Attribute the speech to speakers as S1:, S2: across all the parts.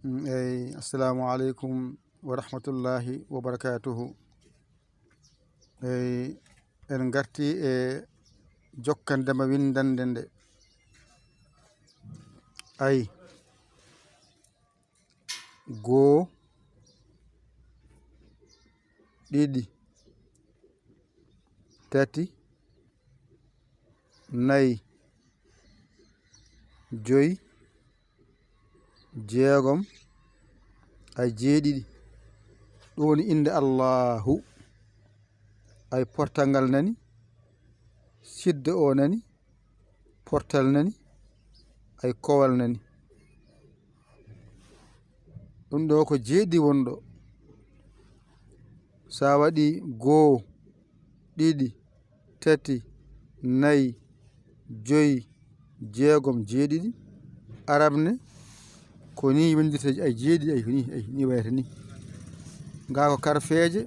S1: Assalamu alaikum wa rahmatullahi wa barakatuhu. En garti e jokkandema windande nde. Ay goo ɗiɗi tati nayi joyi jeegom ay jeeɗiɗi. ɗum woni inde Allahu. ay portal ngal nani, sidde o nani, portal nani, ay kowal nani. ɗum ɗo ko jeeɗi wonɗo. sa waɗi goo ɗiɗi tati nayi joyi jeegom jeeɗiɗi arabne ko ni windirte ay jeeɗiɗi. ay ni wayata ni. Nga ko karfeje,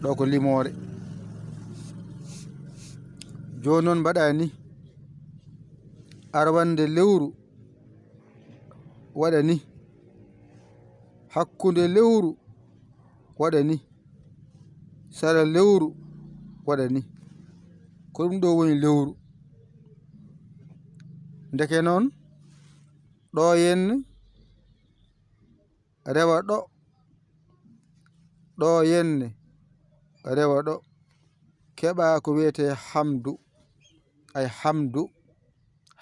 S1: ɗo ko limore. Joni noon mbaɗa ni, arwande lewru waɗa ni, hakkunde lewru waɗa ni, sara lewru waɗa ni. ko ɗum ɗo woni lewru. Ndeke noon ɗo yenne rewa ɗo, ɗo yenne rewa ɗo, keɓa ko wiyete hamdu. ay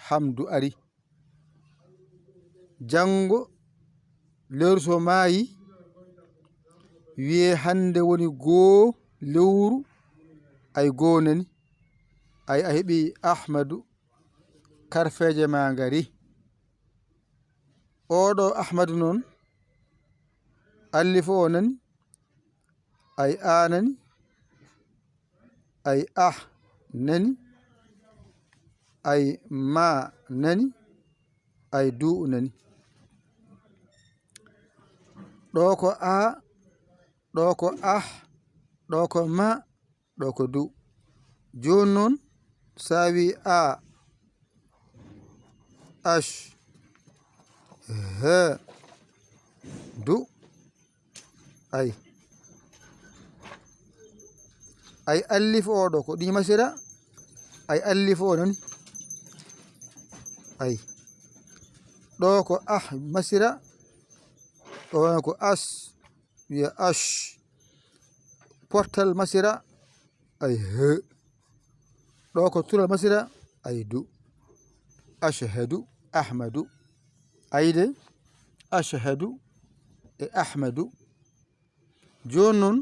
S1: hamdu ari. Jango lewru so maayi wiye hande woni goo lewru, ay goo nani, ay a heɓi ahmadu, karfeje ma ngari. oɗo ahmadu noon allifo o nani, ay a nani, ay ah nani, ay ma nani, ay du nani. ɗo ko a, ɗo ko ah, ɗo ko ma, ɗo ko du. Joni noon sa wi a, ash, he, du, ay allif oɗo ko ɗi masira, ay allif o nani. ay ɗo ko ah masira, ɗo ko as wiya ash. Portal masira, ay he. ɗo ko tural masira, ay du. ashhadu ahmadu. ayde ashhadu e ahmadu. Joni noon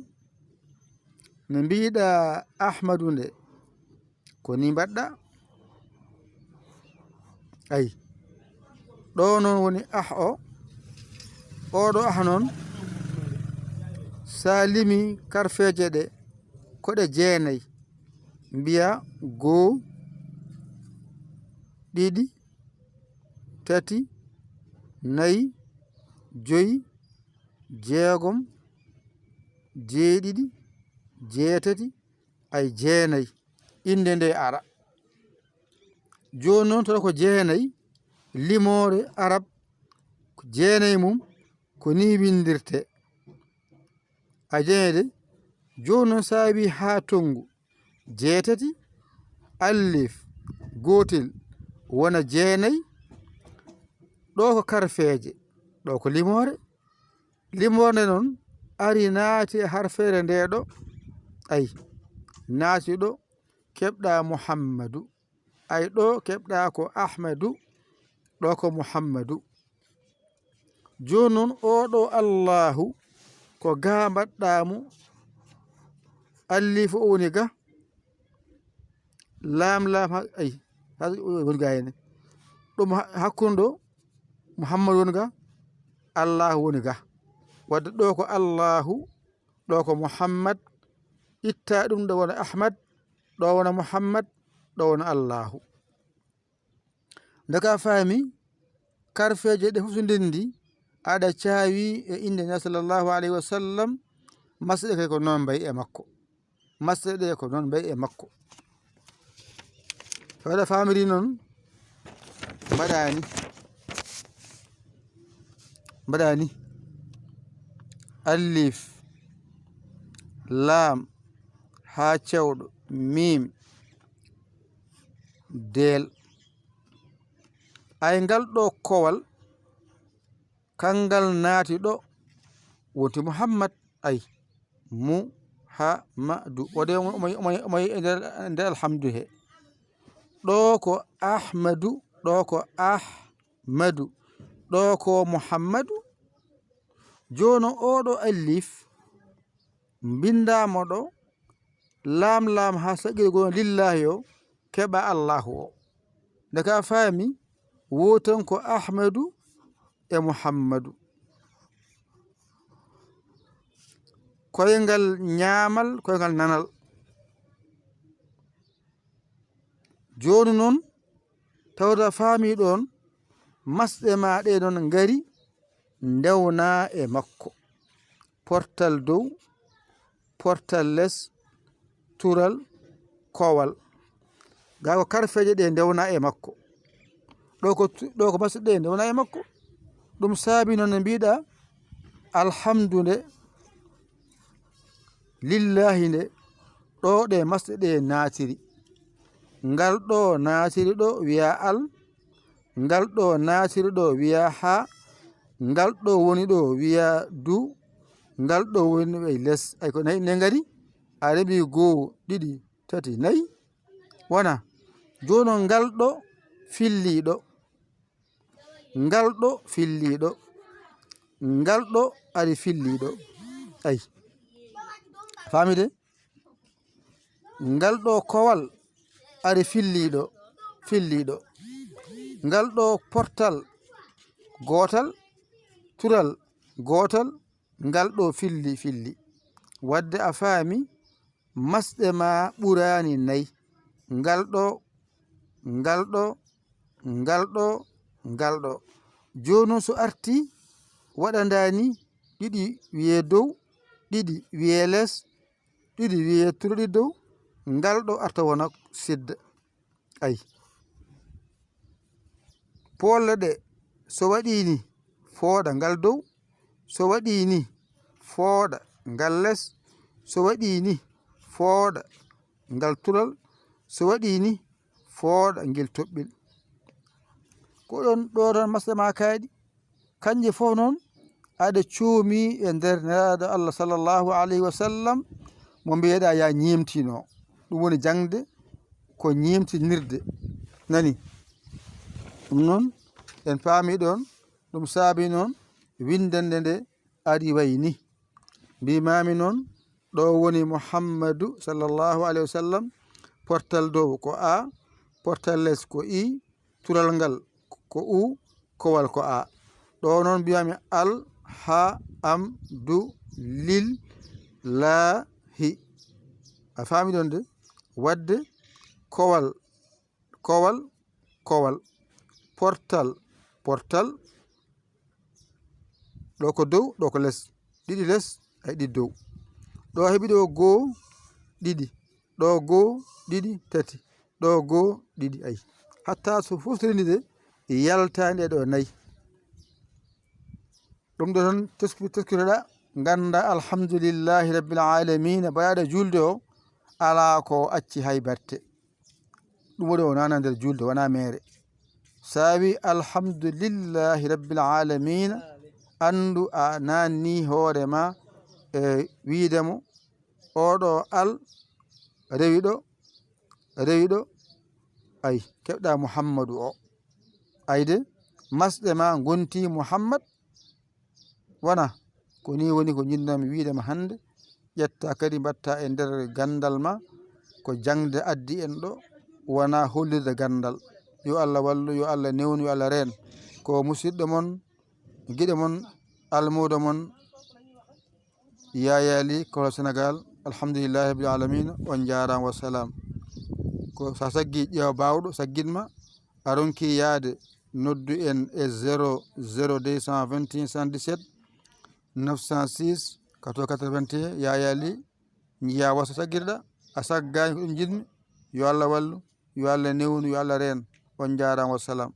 S1: no mbiɗa ahmadu nde ko ni mbaɗɗa. ay ɗo noon woni ah o. oɗo ah noon sa limi karfeje ɗe koɗe jeenayi, mbiya goo ɗiɗi tati nayi joyi jeegom jeeɗiɗi jeetati ay jeenayi. inde nde ara. Joni noon toɗa ko jeenayi, limore arab jeenayi mum ko ni windirte. a jeeyede. Joni noon sa wi ha tongu jeetati allif gotel wona jeenayi. ɗo ko karfeje, ɗo ko limore. Limore nde noon ari naati e harfere nde ɗo. ay naati ɗo keɓɗa muhammadu. ay ɗo keɓɗa ko ahmadu, ɗo ko muhammadu. Joni noon oɗo allahu ko ga mbaɗɗamo, allif o woni ga, lam ay woni ga henne. ɗum hakkude ɗo muhammadu woni ga, allahu woni ga. wadde ɗo ko allahu, ɗo ko muhammad. itta ɗum ɗo wona ahmad, ɗo wona muhammad, ɗo wona allahu. Ndeka faami karfeje ɗe fof so ndendi aɗa caawi e inde na sallllahu alayhi wa sallam. masɗe kay ko noon mbayi e makko. masɗe ɗe ko noon mbayi e makko. waɗa famiri noon mbaɗani alif lam ha cewɗo mim del ay ngal ɗo kowal kangal naati ɗo wonti muhammad ay muhammadu ode omoy nder alhamdu he ɗo ko ahmadu ɗo ko ahmadu ɗo ko muhammadu jono oɗo alif mbindama ɗo lam ha saƴƴiri gono lillahi o keɓa allahu o nde ka faami wotan ko ahmadu e muhammadu koyngal ñaamal koyngal nanal joni noon tawda faami ɗon masɗe ma ɗe noon ngari ndewna e makko portal dow portal less tural kowal ga ko karfeje ɗe ndewna e makko ɗo ko masɗe ɗe ndewna e makko ɗum saabi noon ne mbiɗa alhamdu nde lillahi nde ɗo ɗe masɗe ɗe naatiri ngal ɗo naatiri ɗo wiya al ngal ɗo naatiri ɗo wiya ha ngal ɗo woni ɗo wiya du ngal ɗo woni ɓe less ay ko nayi ne ngari a reɓi 1 2 3 4 wona jono ngal ɗo filliɗo ngal ɗo filliɗo ngal ɗo ari filliɗo ay famide ngal ɗo kowal ari filliɗo ngal ɗo portal gotal tural gotal ngal ɗo filli wadde a faami masɗe ma ɓurani nayi ngal ɗo ngal ɗo joni so arti waɗandani ɗiɗi wiye dow ɗiɗi wiye less ɗiɗi wiye turɗi dow ngal ɗo arta wona sidda ay polle ɗe so waɗini fooɗa ngal dow so waɗini fooɗa ngal less so waɗini fooɗa ngal tural so waɗini fooɗa ngel toɓɓel ko ɗon ɗo tan masɗe ma kaaɗi kanje fof noon aɗa coomi e nder neraɗo allah sallllahu alayhi wa sallam mo mbiyeɗa ya ñimtino ɗum woni jangde ko ñimtinirde nani ɗum noon en paami ɗon ɗum saabi noon windande nde ari wayni mbimami noon ɗo woni muhammadu sallllahu alayhi wa sallam portal dow ko a portal less ko i tural ngal ko u kowal ko a ɗo noon mbiyami al ha am du lil lahi a faami ɗon de wadde kowal portal ɗo ko dow ɗo ko less ɗiɗi less ay ɗiɗi dow ɗo heɓi ɗo 1 2 ɗo 1 2 3 ɗo 1 2 ay hatta so foftirindi de yaltani ɗo 4 ɗum ɗo tan teskitoɗa ganda alhamdulillahi rabbil alamina bayaɗa julde o ala ko acci hay batte ɗum waɗi o nana nder julde wona mere sawi alhamdulillahi rabbil alamina andu a nanni hoorema e wiidemo oɗo al rewi ɗo ay keɓɗa muhammadu o ayde masɗe ma gonti muhammad wona ko ni woni ko jinnami wiidema hande ƴetta kadi mbatta e nder gandal ma ko jangde addi en ɗo wona hollirde gandal yo allah wallu yo allah newnu yo allah reen ko musidɗo mon guiɗo mon almudo mon yayali kolo sénégal alhamdulillahi rabbil alamina on jarama wassalam ko sa saggi ƴeewa bawɗo saggitma a ronki yaade noddu en e 00221 117 906 81 yayali jiya wasa saggirɗa a saggani ko ɗum jinmi yo allah wallu yo allah newnu yo allah reen on jarama wassalam